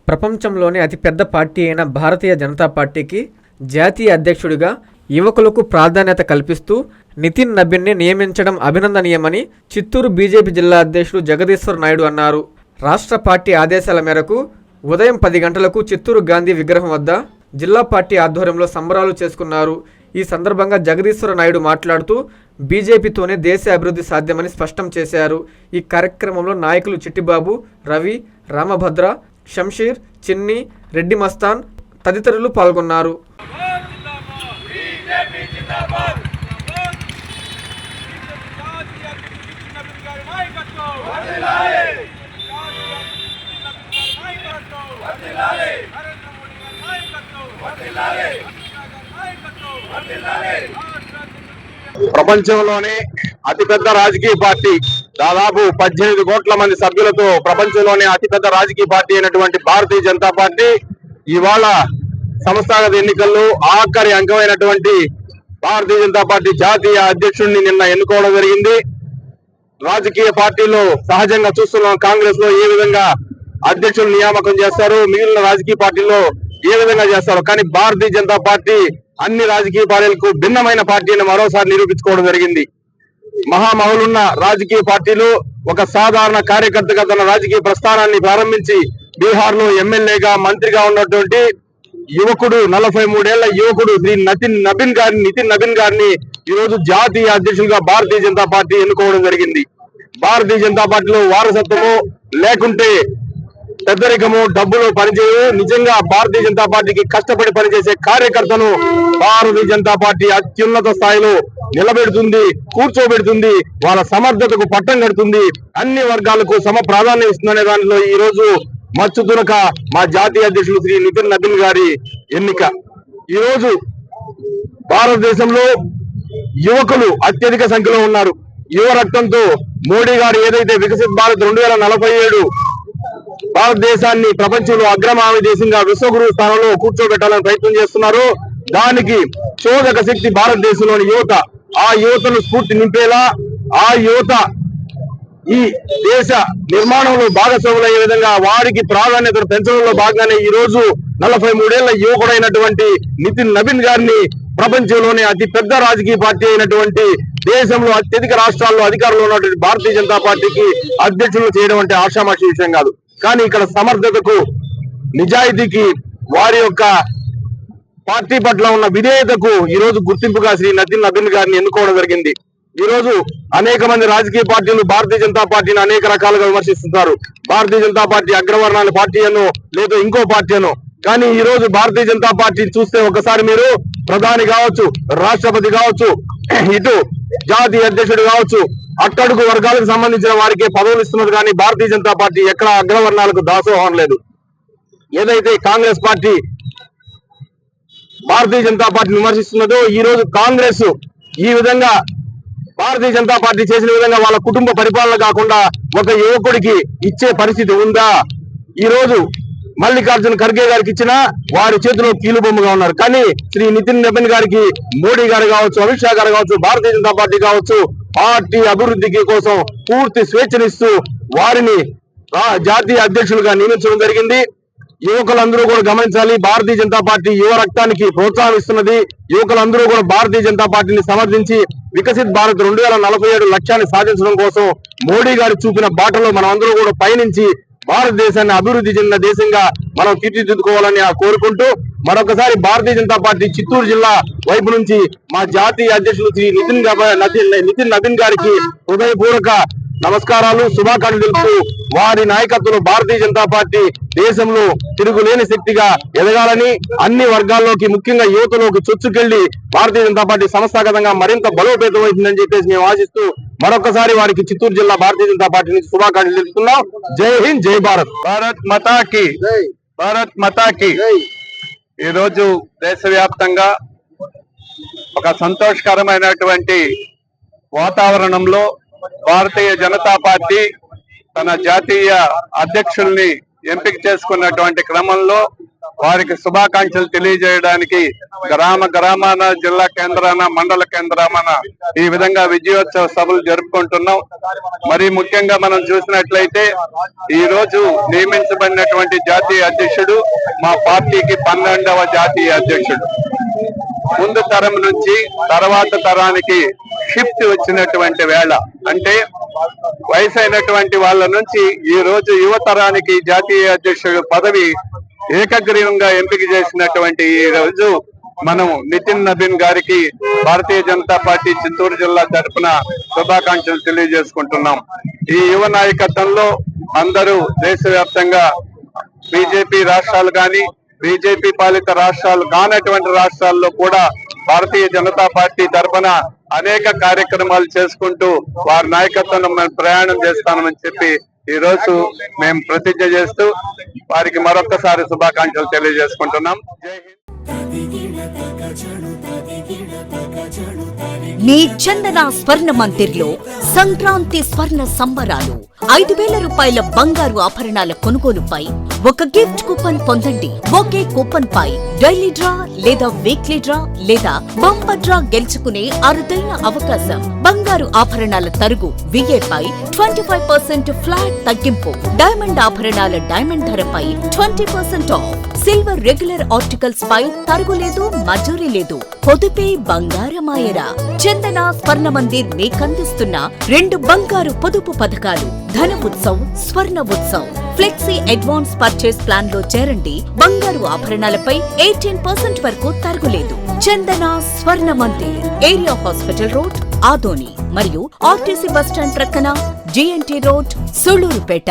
ప్రపంచంలోనే అతిపెద్ద పార్టీ అయిన భారతీయ జనతా పార్టీకి జాతీయ అధ్యక్షుడిగా యువకులకు ప్రాధాన్యత కల్పిస్తూ నితిన్ నబీన్ని నియమించడం అభినందనీయమని చిత్తూరు బీజేపీ జిల్లా అధ్యక్షుడు జగదీశ్వర్ నాయుడు అన్నారు. రాష్ట్ర పార్టీ ఆదేశాల మేరకు ఉదయం 10 గంటలకు చిత్తూరు గాంధీ విగ్రహం వద్ద జిల్లా పార్టీ ఆధ్వర్యంలో సంబరాలు చేసుకున్నారు. ఈ సందర్భంగా జగదీశ్వర నాయుడు మాట్లాడుతూ బీజేపీతోనే దేశ అభివృద్ధి సాధ్యమని స్పష్టం చేశారు. ఈ కార్యక్రమంలో నాయకులు చిట్టిబాబు, రవి, రామభద్ర, షంషీర్, చిన్ని, రెడ్డి మస్తాన్ తదితరులు పాల్గొన్నారు. ప్రపంచంలోనే అతిపెద్ద రాజకీయ పార్టీ, దాదాపు 18 కోట్ల మంది సభ్యులతో ప్రపంచంలోనే అతిపెద్ద రాజకీయ పార్టీ అయినటువంటి భారతీయ జనతా పార్టీ ఇవాళ సంస్థాగత ఎన్నికల్లో ఆఖరి అంకమైనటువంటి భారతీయ జనతా పార్టీ జాతీయ అధ్యక్షుడిని నిన్న ఎన్నుకోవడం జరిగింది. రాజకీయ పార్టీలో సహజంగా చూస్తున్నాం, కాంగ్రెస్ లో ఏ విధంగా అధ్యక్షులు నియామకం చేస్తారు, మిగిలిన రాజకీయ పార్టీల్లో ఏ విధంగా చేస్తారు. కానీ భారతీయ జనతా పార్టీ అన్ని రాజకీయ పార్టీలకు భిన్నమైన పార్టీ అని మరోసారి నిరూపించుకోవడం జరిగింది. మహామహులున్న రాజకీయ పార్టీలు ఒక సాధారణ కార్యకర్తగా తన రాజకీయ ప్రస్థానాన్ని ప్రారంభించి బీహార్ లో ఎమ్మెల్యేగా, మంత్రిగా ఉన్నటువంటి యువకుడు, 43 ఏళ్ల యువకుడు శ్రీ నితిన్ నబీన్ గారిని ఈ రోజు జాతీయ అధ్యక్షులుగా భారతీయ జనతా పార్టీ ఎన్నుకోవడం జరిగింది. భారతీయ జనతా పార్టీలో వారసత్వము లేకుంటే పెద్దరికము, డబ్బులు పనిచేయవు. నిజంగా భారతీయ జనతా పార్టీకి కష్టపడి పనిచేసే కార్యకర్తను భారతీయ జనతా పార్టీ అత్యున్నత స్థాయిలో నిలబెడుతుంది, కూర్చోబెడుతుంది, వాళ్ళ సమర్థతకు పట్టం కడుతుంది, అన్ని వర్గాలకు సమ ప్రాధాన్యం ఇస్తుందనే దానిలో ఈ రోజు మచ్చుతునక మా జాతీయ అధ్యక్షులు శ్రీ నితిన్ నబీన్ గారి ఎన్నిక. ఈ రోజు భారతదేశంలో యువకులు అత్యధిక సంఖ్యలో ఉన్నారు. యువ రక్తంతో మోడీ గారు ఏదైతే వికసిత్ భారత్ 2047 భారతదేశాన్ని ప్రపంచంలో అగ్రమావి దేశంగా విశ్వగురు స్థానంలో కూర్చోబెట్టాలని ప్రయత్నం చేస్తున్నారు. దానికి చోదక శక్తి భారతదేశంలోని యువత. ఆ యువతను స్ఫూర్తి నింపేలా, ఆ యువత ఈ దేశ నిర్మాణంలో భాగస్వాములయ్యే విధంగా వారికి ప్రాధాన్యతను పెంచడంలో భాగంగానే ఈ రోజు 43 ఏళ్ల యువకుడైనటువంటి నితిన్ నబీన్ గారిని ప్రపంచంలోనే అతి పెద్ద రాజకీయ పార్టీ అయినటువంటి, దేశంలో అత్యధిక రాష్ట్రాల్లో అధికారంలో ఉన్నటువంటి భారతీయ జనతా పార్టీకి అధ్యక్షులు చేయడం అంటే ఆషామాషి విషయం కాదు. కానీ ఇక్కడ సమర్థతకు, నిజాయితీకి, వారి యొక్క పార్టీ పట్ల ఉన్న విధేయతకు ఈ రోజు గుర్తింపుగా శ్రీ నితిన్ నబీన్ గారిని ఎన్నుకోవడం జరిగింది. ఈ రోజు అనేక మంది రాజకీయ పార్టీలు భారతీయ జనతా పార్టీని అనేక రకాలుగా విమర్శిస్తున్నారు. భారతీయ జనతా పార్టీ అగ్రవర్ణాల పార్టీ అను, లేదా ఇంకో పార్టీ అను. కానీ ఈ రోజు భారతీయ జనతా పార్టీ చూస్తే ఒకసారి మీరు ప్రధాని కావచ్చు, రాష్ట్రపతి కావచ్చు, ఇటు జాతీయ అధ్యక్షుడు కావచ్చు, అట్టడుగు వర్గాలకు సంబంధించిన వారికే పదవులు ఇస్తున్నది. కానీ భారతీయ జనతా పార్టీ ఎక్కడ అగ్రవర్ణాలకు దాసోహం లేదు. ఏదైతే కాంగ్రెస్ పార్టీ భారతీయ జనతా పార్టీని విమర్శిస్తున్నదో, ఈ రోజు కాంగ్రెస్ ఈ విధంగా భారతీయ జనతా పార్టీ చేసిన విధంగా వాళ్ళ కుటుంబ పరిపాలన కాకుండా ఒక యువకుడికి ఇచ్చే పరిస్థితి ఉందా? ఈ రోజు మల్లికార్జున ఖర్గే గారికి ఇచ్చిన వారి చేతిలో కీలుబొమ్మగా ఉన్నారు. కానీ శ్రీ నితిన్ నబీన్ గారికి మోడీ గారు కావచ్చు, అమిత్ షా గారు కావచ్చు, భారతీయ జనతా పార్టీ కావచ్చు, పార్టీ అభివృద్ధికి కోసం పూర్తి స్వేచ్ఛనిస్తూ వారిని జాతీయ అధ్యక్షులుగా నియమించడం జరిగింది. యువకులందరూ కూడా గమనించాలి, భారతీయ జనతా పార్టీ యువ రక్తానికి ప్రోత్సాహం ఇస్తున్నది. యువకులందరూ కూడా భారతీయ జనతా పార్టీని సమర్థించి వికసిత్ భారత్ 2047 లక్ష్యాన్ని సాధించడం కోసం మోడీ గారు చూపిన బాటలో మనం అందరూ కూడా పయనించి భారతదేశాన్ని అభివృద్ధి చెందిన దేశంగా మనం తీర్చిదిద్దుకోవాలని కోరుకుంటూ, మరొకసారి భారతీయ జనతా పార్టీ చిత్తూరు జిల్లా వైపు నుంచి మా జాతీయ అధ్యక్షులు శ్రీ నితిన్ నబీన్ గారికి హృదయపూర్వక నమస్కారాలు, శుభాకాంక్షలు తెలుపుతూ వారి నాయకత్వంలో భారతీయ జనతా పార్టీ దేశంలో తిరుగులేని శక్తిగా ఎదగాలని, అన్ని వర్గాల్లోకి ముఖ్యంగా యువతలోకి చొచ్చుకెళ్లి భారతీయ జనతా పార్టీ సంస్థాగతంగా మరింత బలోపేతం అవుతుందని చెప్పేసి మేము ఆశిస్తూ మరొకసారి వారికి చిత్తూరు జిల్లా భారతీయ జనతా పార్టీ నుంచి శుభాకాంక్షలు తెలుపుతున్నాం. జై హింద్, జై భారత్. భారత్ మాతాకి, భారత్ మాతాకి. ఈ రోజు దేశవ్యాప్తంగా ఒక సంతోషకరమైనటువంటి వాతావరణంలో భారతీయ జనతా పార్టీ తన జాతీయ అధ్యక్షుల్ని ఎంపిక చేసుకున్నటువంటి క్రమంలో వారికి శుభాకాంక్షలు తెలియజేయడానికి గ్రామాన జిల్లా కేంద్రాన మండల కేంద్రాన ఈ విధంగా విజయోత్సవ సభలు జరుపుకుంటున్నాం. మరి ముఖ్యంగా మనం చూసినట్లయితే ఈ రోజు నియమించబడినటువంటి జాతీయ అధ్యక్షుడు మా పార్టీకి 12వ జాతీయ అధ్యక్షుడు. ముందు తరం నుంచి తర్వాత తరానికి షిఫ్ట్ వచ్చినటువంటి వేళ, అంటే వయసు అయినటువంటి వాళ్ళ నుంచి ఈ రోజు యువతరానికి జాతీయ అధ్యక్షుడు పదవి ఏకగ్రీవంగా ఎంపిక చేసినటువంటి ఈ రోజు మనం నితిన్ నబీన్ గారికి భారతీయ జనతా పార్టీ చిత్తూరు జిల్లా తరఫున శుభాకాంక్షలు తెలియజేసుకుంటున్నాం. ఈ యువ నాయకత్వంలో అందరూ దేశవ్యాప్తంగా బీజేపీ రాష్ట్రాలు కానీ బీజేపీ పాలిత రాష్ట్రాలు కానటువంటి రాష్ట్రాల్లో కూడా భారతీయ జనతా పార్టీ తరఫున అనేక కార్యక్రమాలు చేసుకుంటూ వారి నాయకత్వంలో మేము ప్రయాణం చేస్తామని చెప్పి ఈ రోజు మేము ప్రతిజ్ఞ చేస్తూ వారికి మరొకసారి శుభాకాంక్షలు తెలియజేసుకుంటున్నాం. జై హింద్. మీ చందన స్వర్ణ మందిర్లో సంక్రాంతి స్వర్ణ సంబరాలు. 5,000 రూపాయల బంగారు ఆభరణాల కొనుగోలుపై ఒక గిఫ్ట్ కూపన్ పొందండి. ఒకే కూపన్ పై డైలీ డ్రా లేదా వీక్లీ డ్రా లేదా బంపర్ డ్రా గెలుచుకునే అరుదైన అవకాశం. బంగారు ఆభరణాల తరుగు VA పై 25% ఫ్లాట్ తగ్గింపు. డైమండ్ ఆభరణాల డైమండ్ ధరపై 20% ఆఫ్. సిల్వర్ రెగ్యులర్ ఆర్టికల్స్ పై తరుగులేదు, మజూరీ లేదు. పొదుపే బంగారమాయరా. చందన స్వర్ణ మందిర్ మీకందిస్తున్న 2 బంగారు పొదుపు పథకాలు. ధన ఉత్సవ్, స్వర్ణ Utsav. Flexi advance purchase plan లో చేరండి. బంగారు ఆభరణాలపై 18% వరకు తరుగులేదు. చందన స్వర్ణ Mandir, area hospital road, Adoni మరియు ఆర్టీసీ బస్టాండ్ ప్రక్కన GNT రోడ్, సుళూరుపేట.